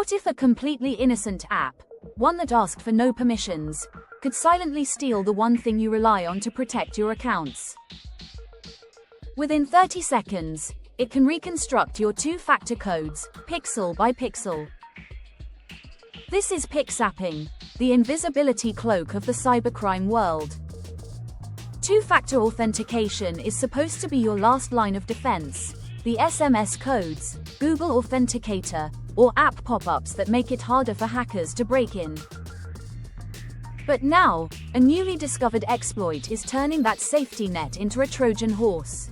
What if a completely innocent app, one that asked for no permissions, could silently steal the one thing you rely on to protect your accounts? Within 30 seconds, it can reconstruct your two-factor codes, pixel by pixel. This is Pixnapping, the invisibility cloak of the cybercrime world. Two-factor authentication is supposed to be your last line of defense. The SMS codes, Google Authenticator, or app pop-ups that make it harder for hackers to break in. But now, a newly discovered exploit is turning that safety net into a Trojan horse.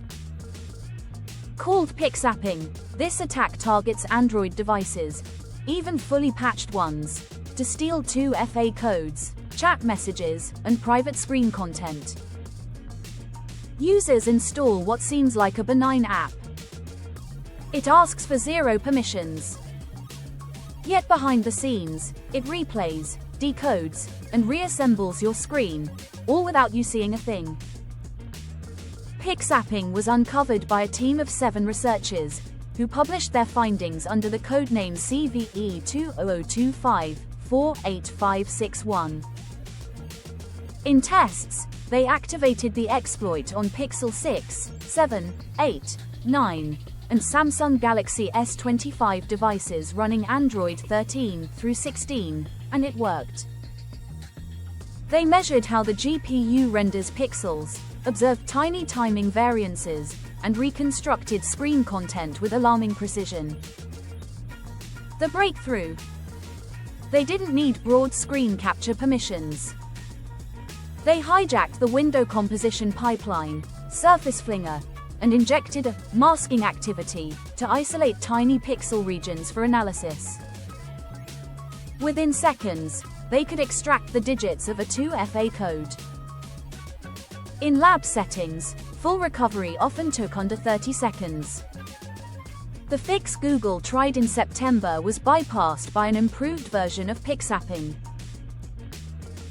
Called Pixnapping, this attack targets Android devices, even fully patched ones, to steal 2FA codes, chat messages, and private screen content. Users install what seems like a benign app. It asks for 0 permissions. Yet behind the scenes, it replays, decodes, and reassembles your screen, all without you seeing a thing. Pixnapping was uncovered by a team of 7 researchers, who published their findings under the codename CVE2025485561. In tests, they activated the exploit on Pixel 6, 7, 8, 9, and Samsung Galaxy S25 devices running Android 13 through 16, and it worked. They measured how the GPU renders pixels, observed tiny timing variances, and reconstructed screen content with alarming precision. The breakthrough: they didn't need broad screen capture permissions. They hijacked the window composition pipeline, Surface Flinger, and injected a masking activity to isolate tiny pixel regions for analysis. Within seconds, they could extract the digits of a 2FA code. In lab settings, full recovery often took under 30 seconds. The fix Google tried in September was bypassed by an improved version of Pixnapping.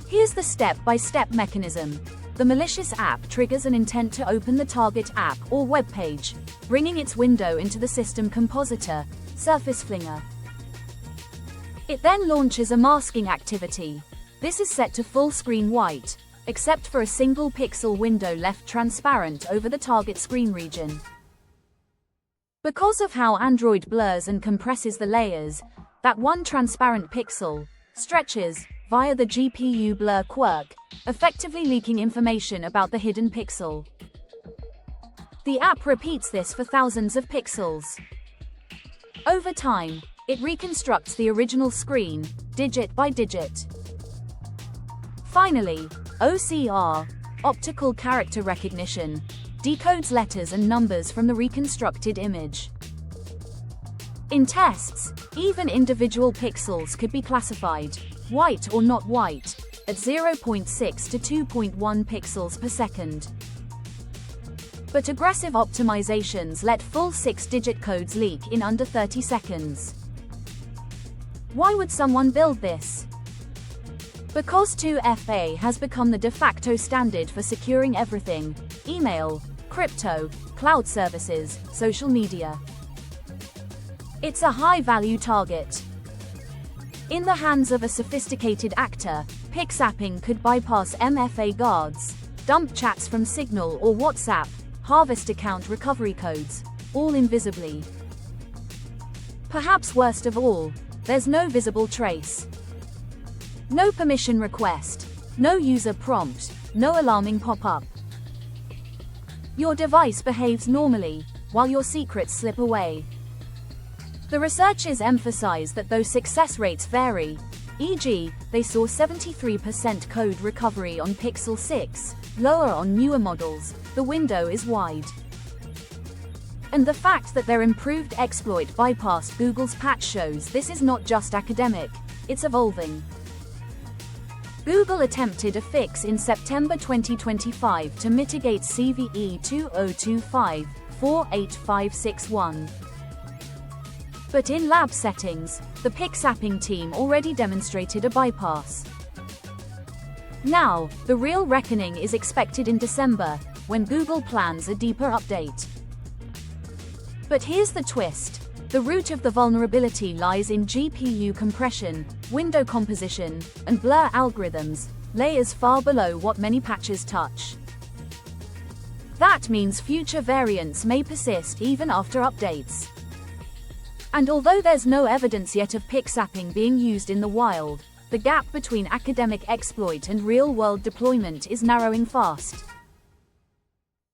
Here's the step-by-step mechanism. The malicious app triggers an intent to open the target app or web page, bringing its window into the system compositor, Surface Flinger. It then launches a masking activity. This is set to full screen white, except for a single pixel window left transparent over the target screen region. Because of how Android blurs and compresses the layers, that one transparent pixel stretches via the GPU blur quirk, effectively leaking information about the hidden pixel. The app repeats this for thousands of pixels. Over time, it reconstructs the original screen, digit by digit. Finally, OCR, optical character recognition, decodes letters and numbers from the reconstructed image. In tests, even individual pixels could be classified, white or not white, at 0.6 to 2.1 pixels per second. But aggressive optimizations let full 6-digit codes leak in under 30 seconds. Why would someone build this? Because 2FA has become the de facto standard for securing everything: email, crypto, cloud services, social media. It's a high-value target. In the hands of a sophisticated actor, Pixnapping could bypass MFA guards, dump chats from Signal or WhatsApp, harvest account recovery codes, all invisibly. Perhaps worst of all, there's no visible trace. No permission request, no user prompt, no alarming pop-up. Your device behaves normally, while your secrets slip away. The researchers emphasize that though success rates vary, e.g., they saw 73% code recovery on Pixel 6, lower on newer models, the window is wide. And the fact that their improved exploit bypassed Google's patch shows this is not just academic, it's evolving. Google attempted a fix in September 2025 to mitigate CVE 2025485561. But in lab settings, the Pixnapping team already demonstrated a bypass. Now, the real reckoning is expected in December, when Google plans a deeper update. But here's the twist: The root of the vulnerability lies in GPU compression, window composition, and blur algorithms, layers far below what many patches touch. That means future variants may persist even after updates. And although there's no evidence yet of Pixnapping being used in the wild, the gap between academic exploit and real-world deployment is narrowing fast.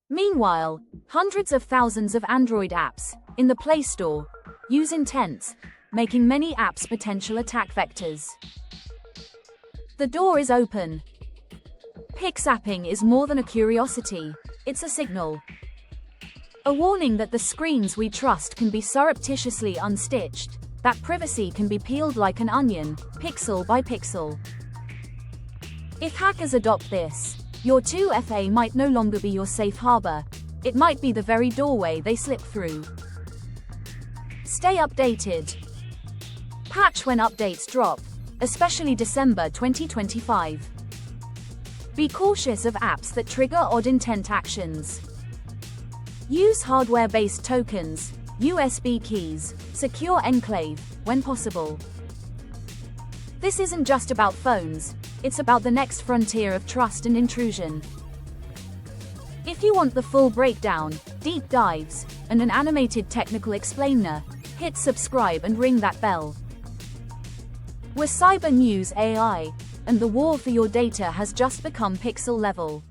Meanwhile, hundreds of thousands of Android apps, in the Play Store, use intents, making many apps potential attack vectors. The door is open. Pixnapping is more than a curiosity, it's a signal. A warning that the screens we trust can be surreptitiously unstitched, that privacy can be peeled like an onion, pixel by pixel. If hackers adopt this, your 2FA might no longer be your safe harbor, it might be the very doorway they slip through. Stay updated. Patch when updates drop, especially December 2025. Be cautious of apps that trigger odd intent actions. Use hardware-based tokens, USB keys, secure enclave, when possible. This isn't just about phones, it's about the next frontier of trust and intrusion. If you want the full breakdown, deep dives, and an animated technical explainer, hit subscribe and ring that bell. We're CyberNews AI, and the war for your data has just become pixel level.